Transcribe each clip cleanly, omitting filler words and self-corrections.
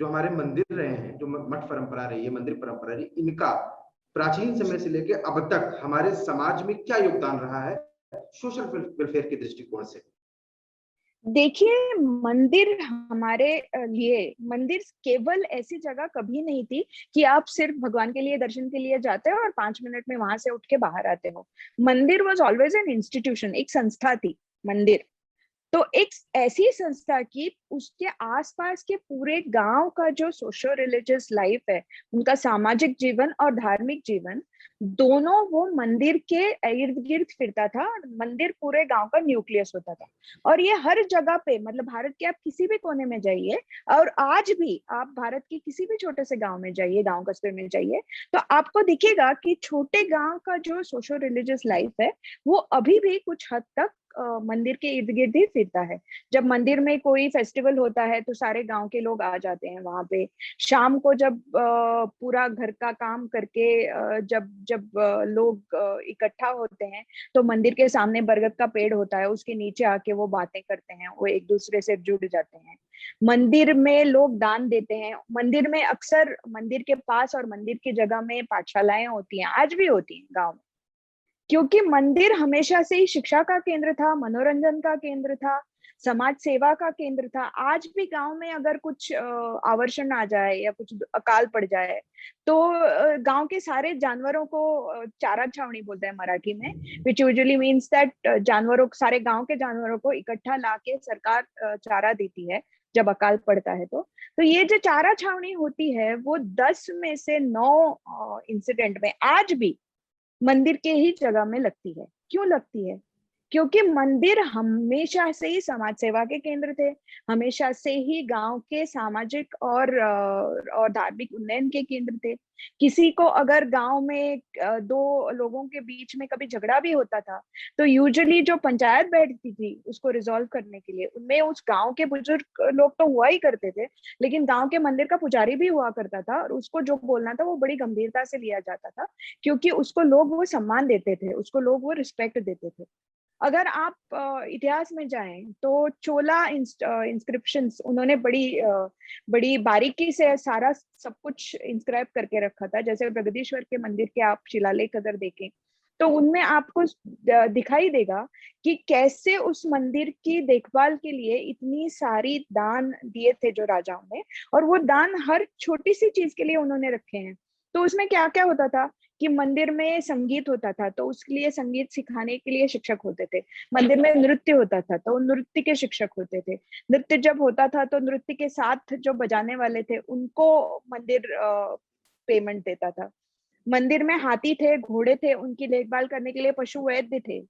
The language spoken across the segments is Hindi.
जो हमारे मंदिर रहे हैं, जो मठ परंपरा रही है, मंदिर परंपरा रही, इनका प्राचीन समय से लेकर अब तक हमारे समाज में क्या योगदान रहा है सोशल वेलफेयर के दृष्टिकोण से? देखिए, मंदिर हमारे लिए मंदिर केवल ऐसी जगह कभी नहीं थी कि आप सिर्फ भगवान के लिए दर्शन के लिए जाते हो और 5 मिनट में वहां से उठ के बाहर आते हो। मंदिर वॉज ऑलवेज एन इंस्टीट्यूशन, एक संस्था थी मंदिर। तो एक ऐसी संस्था की उसके आसपास के पूरे गांव का जो सोशो रिलीजियस लाइफ है, उनका सामाजिक जीवन और धार्मिक जीवन, दोनों वो मंदिर के इर्द गिर्द फिरता था। मंदिर पूरे गांव का न्यूक्लियस होता था। और ये हर जगह पे, मतलब भारत के आप किसी भी कोने में जाइए, और आज भी आप भारत के किसी भी छोटे से गांव में जाइए, गांव कस्बे में जाइए, तो आपको दिखेगा कि छोटे गांव का जो सोशो रिलीजियस लाइफ है, वो अभी भी कुछ हद तक मंदिर के इर्द गिर्द ही फिरता है। जब मंदिर में कोई फेस्टिवल होता है तो सारे गांव के लोग आ जाते हैं वहां पे। शाम को जब पूरा घर का काम करके जब जब लोग इकट्ठा होते हैं, तो मंदिर के सामने बरगद का पेड़ होता है, उसके नीचे आके वो बातें करते हैं, वो एक दूसरे से जुड़ जाते हैं। मंदिर में लोग दान देते हैं। मंदिर में अक्सर, मंदिर के पास और मंदिर की जगह में पाठशालाएं होती हैं, आज भी होती हैं गांव में। क्योंकि मंदिर हमेशा से ही शिक्षा का केंद्र था, मनोरंजन का केंद्र था, समाज सेवा का केंद्र था। आज भी गांव में अगर कुछ आवर्षण आ जाए या कुछ अकाल पड़ जाए, तो गांव के सारे जानवरों को चारा छावनी बोलते हैं मराठी में, विच यूजुअली मीन्स दैट जानवरों, सारे गांव के जानवरों को इकट्ठा लाके सरकार चारा देती है जब अकाल पड़ता है। तो ये जो चारा छावनी होती है, वो 10 में से 9 इंसिडेंट में आज भी मंदिर के ही जगह में लगती है। क्यों लगती है? क्योंकि मंदिर हमेशा से ही समाज सेवा के केंद्र थे, हमेशा से ही गांव के सामाजिक और धार्मिक उन्नयन के केंद्र थे। किसी को अगर गांव में दो लोगों के बीच में कभी झगड़ा भी होता था, तो यूजुअली जो पंचायत बैठती थी उसको रिजॉल्व करने के लिए, उनमें उस गांव के बुजुर्ग लोग तो हुआ ही करते थे, लेकिन गांव के मंदिर का पुजारी भी हुआ करता था, और उसको जो बोलना था वो बड़ी गंभीरता से लिया जाता था, क्योंकि उसको लोग वो सम्मान देते थे, उसको लोग वो रिस्पेक्ट देते थे। अगर आप इतिहास में जाएं तो चोला इंस्क्रिप्शंस उन्होंने बड़ी बारीकी से सारा सब कुछ इंस्क्राइब करके रखा था। जैसे प्रगदीश्वर के मंदिर के आप शिलालेख अगर देखें, तो उनमें आपको दिखाई देगा कि कैसे उस मंदिर की देखभाल के लिए इतनी सारी दान दिए थे जो राजाओं ने, और वो दान हर छोटी सी चीज के लिए उन्होंने रखे हैं। तो उसमें क्या क्या होता था कि मंदिर में संगीत होता था, तो उसके लिए संगीत सिखाने के लिए शिक्षक होते थे। मंदिर में नृत्य होता था, तो नृत्य के शिक्षक होते थे। नृत्य जब होता था तो नृत्य के साथ जो बजाने वाले थे उनको मंदिर पेमेंट देता था। मंदिर में हाथी थे, घोड़े थे, उनकी देखभाल करने के लिए पशु वैद्य थे।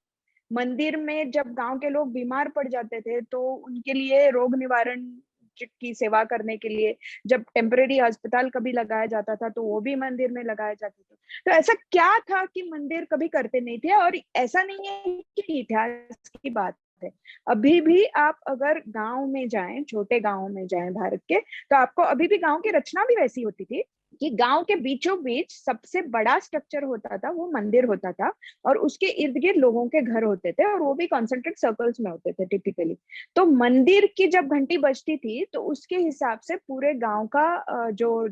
मंदिर में जब गांव के लोग बीमार पड़ जाते थे तो उनके लिए रोग निवारण की सेवा करने के लिए जब टेम्परेरी अस्पताल कभी लगाया जाता था, तो वो भी मंदिर में लगाया जाता था। तो ऐसा क्या था कि मंदिर कभी करते नहीं थे? और ऐसा नहीं है कि इतिहास की बात है, अभी भी आप अगर गांव में जाएं, छोटे गांव में जाएं भारत के, तो आपको अभी भी गांव की रचना भी वैसी होती थी कि गांव के बीचों बीच सबसे बड़ा स्ट्रक्चर होता था, वो मंदिर होता था, और उसके इर्द गिर्द लोगों के घर होते थे, और वो भी कॉन्सेंट्रिक सर्कल्स में होते थे टिपिकली। तो मंदिर की जब घंटी बजती थी तो उसके हिसाब से पूरे गांव का जो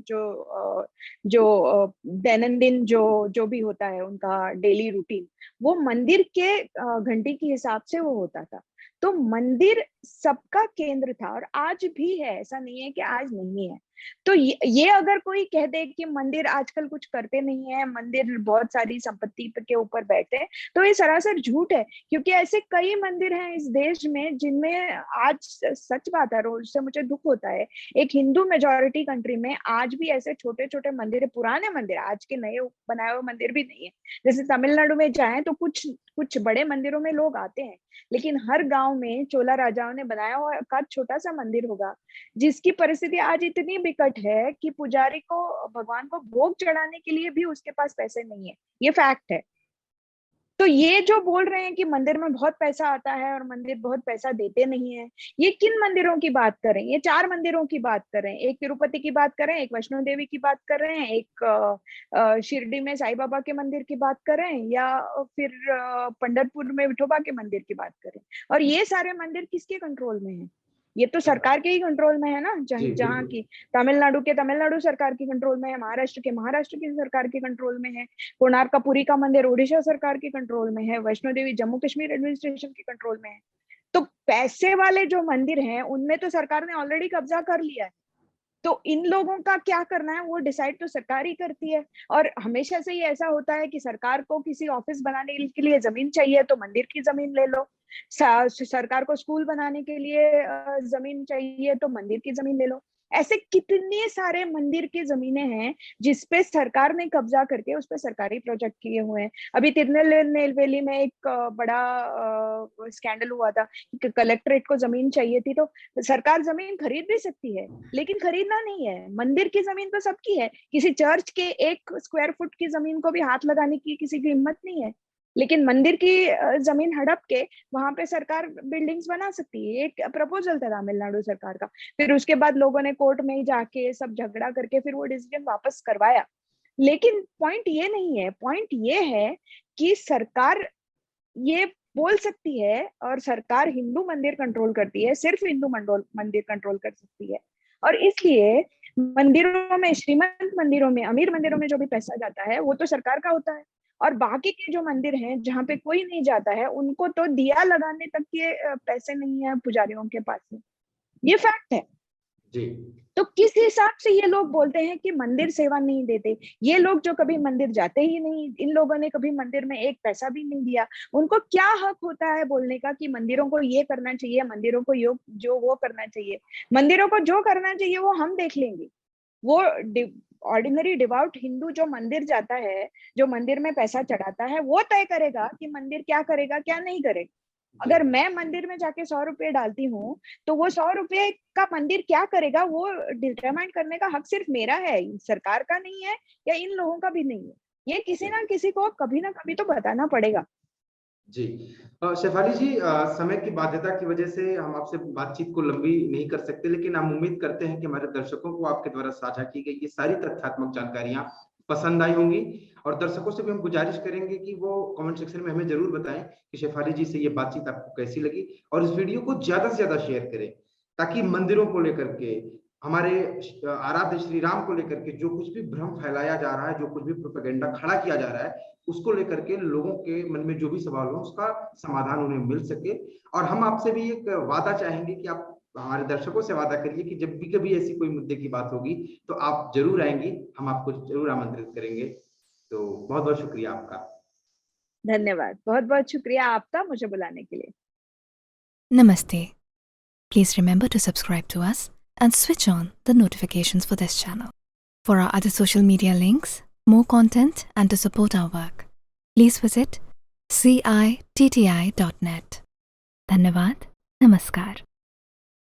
जो दैनंदिन जो जो भी होता है उनका डेली रूटीन, वो मंदिर के घंटी के हिसाब से वो होता था। तो मंदिर सबका केंद्र था, और आज भी है, ऐसा नहीं है कि आज नहीं है। तो ये अगर कोई कह दे कि मंदिर आजकल कुछ करते नहीं है, मंदिर बहुत सारी संपत्ति के ऊपर बैठे हैं, तो ये सरासर झूठ है। क्योंकि ऐसे कई मंदिर हैं इस देश में जिनमें आज, सच बात है, रोज से मुझे दुख होता है, एक हिंदू मेजोरिटी कंट्री में आज भी ऐसे छोटे छोटे मंदिर है, पुराने मंदिर, आज के नए बनाए हुए मंदिर भी नहीं है। जैसे तमिलनाडु में जाएं तो कुछ कुछ बड़े मंदिरों में लोग आते हैं, लेकिन हर गांव में चोला राजाओं ने बनाया हुआ एक छोटा सा मंदिर होगा, जिसकी परिस्थिति आज इतनी विकट है कि पुजारी को, भगवान को भोग चढ़ाने के लिए भी उसके पास पैसे नहीं है। ये फैक्ट है। तो ये जो बोल रहे हैं कि मंदिर में बहुत पैसा आता है और मंदिर बहुत पैसा देते नहीं है, ये किन मंदिरों की बात करें? ये 4 मंदिरों की बात करें, एक तिरुपति की बात करें, एक वैष्णो देवी की बात कर रहे हैं, एक शिरडी में साईं बाबा के मंदिर की बात करें, या फिर पंढरपुर में विठोबा के मंदिर की बात करें। और ये सारे मंदिर किसके कंट्रोल में है? ये तो सरकार के ही कंट्रोल में है ना, जी, जहाँ बिल्कुल। की तमिलनाडु के तमिलनाडु सरकार की कंट्रोल में है, महाराष्ट्र के महाराष्ट्र की सरकार की कंट्रोल में है, कोणार्क का पुरी का मंदिर ओडिशा सरकार की कंट्रोल में है, वैष्णो देवी जम्मू कश्मीर एडमिनिस्ट्रेशन की कंट्रोल में है। तो पैसे वाले जो मंदिर हैं उनमें तो सरकार ने ऑलरेडी कब्जा कर लिया है। तो इन लोगों का क्या करना है वो डिसाइड तो सरकार ही करती है। और हमेशा से ही ऐसा होता है कि सरकार को किसी ऑफिस बनाने के लिए जमीन चाहिए तो मंदिर की जमीन ले लो, सरकार को स्कूल बनाने के लिए जमीन चाहिए तो मंदिर की जमीन ले लो। ऐसे कितने सारे मंदिर की जमीनें हैं जिसपे सरकार ने कब्जा करके उस पे सरकारी प्रोजेक्ट किए हुए हैं। अभी तिरुनेलवेली में एक बड़ा स्कैंडल हुआ था कि कलेक्ट्रेट को जमीन चाहिए थी, तो सरकार जमीन खरीद भी सकती है लेकिन खरीदना नहीं है। मंदिर की जमीन तो सबकी है, किसी चर्च के 1 स्क्वायर फुट की जमीन को भी हाथ लगाने की किसी की हिम्मत नहीं है, लेकिन मंदिर की जमीन हड़प के वहां पे सरकार बिल्डिंग्स बना सकती है। एक प्रपोजल था तमिलनाडु सरकार का, फिर उसके बाद लोगों ने कोर्ट में ही जाके सब झगड़ा करके फिर वो डिसीजन वापस करवाया। लेकिन पॉइंट ये नहीं है, पॉइंट ये है कि सरकार ये बोल सकती है, और सरकार हिंदू मंदिर कंट्रोल करती है, सिर्फ हिंदू मंदिर कंट्रोल कर सकती है। और इसलिए मंदिरों में, श्रीमंत मंदिरों में, अमीर मंदिरों में जो भी पैसा जाता है वो तो सरकार का होता है, और बाकी के जो मंदिर हैं जहाँ पे कोई नहीं जाता है उनको तो दिया लगाने तक के पैसे नहीं है पुजारियों के पास में। ये फैक्ट है। जी। तो किस हिसाब से ये लोग बोलते हैं कि मंदिर सेवा नहीं देते? ये लोग जो कभी मंदिर जाते ही नहीं, इन लोगों ने कभी मंदिर में एक पैसा भी नहीं दिया, उनको क्या हक होता है बोलने का कि मंदिरों को ये करना चाहिए, मंदिरों को जो वो करना चाहिए? मंदिरों को जो करना चाहिए वो हम देख लेंगे। वो ऑर्डिनरी डिवाउट हिंदू जो मंदिर जाता है, जो मंदिर में पैसा चढ़ाता है, वो तय करेगा कि मंदिर क्या करेगा क्या नहीं करेगा। अगर मैं मंदिर में जाके 100 रुपए डालती हूँ तो वो 100 रुपए का मंदिर क्या करेगा वो डिटरमाइन करने का हक सिर्फ मेरा है, सरकार का नहीं है, या इन लोगों का भी नहीं है। ये किसी ना किसी को कभी ना कभी तो बताना पड़ेगा। जी। शेफाली जी, समय की बाध्यता की वजह से हम आपसे बातचीत को लंबी नहीं कर सकते, लेकिन हम उम्मीद करते हैं कि हमारे दर्शकों को आपके द्वारा साझा की गई ये सारी तथ्यात्मक जानकारियां पसंद आई होंगी। और दर्शकों से भी हम गुजारिश करेंगे कि वो कमेंट सेक्शन में हमें जरूर बताएं कि शेफाली जी से ये बातचीत आपको कैसी लगी, और इस वीडियो को ज्यादा से ज्यादा शेयर करें ताकि मंदिरों को लेकर के, हमारे आराध्य श्री राम को लेकर के जो कुछ भी भ्रम फैलाया जा रहा है, जो कुछ भी प्रोपेगेंडा खड़ा किया जा रहा है, उसको लेकर के लोगों के मन में जो भी सवाल हो उसका समाधान उन्हें मिल सके। और हम आपसे भी एक वादा चाहेंगे कि आप हमारे दर्शकों से वादा करिए कि जब भी कभी ऐसी कोई मुद्दे की बात होगी तो आप जरूर आएंगी, हम आपको जरूर आमंत्रित करेंगे। तो बहुत बहुत शुक्रिया आपका। धन्यवाद, बहुत बहुत शुक्रिया आपका मुझे बुलाने के लिए। Namaste. Please remember to subscribe to us and switch on the notifications for this channel. For our other social media links, more content, and to support our work, please visit citti.net. Dhanyavad. Namaskar.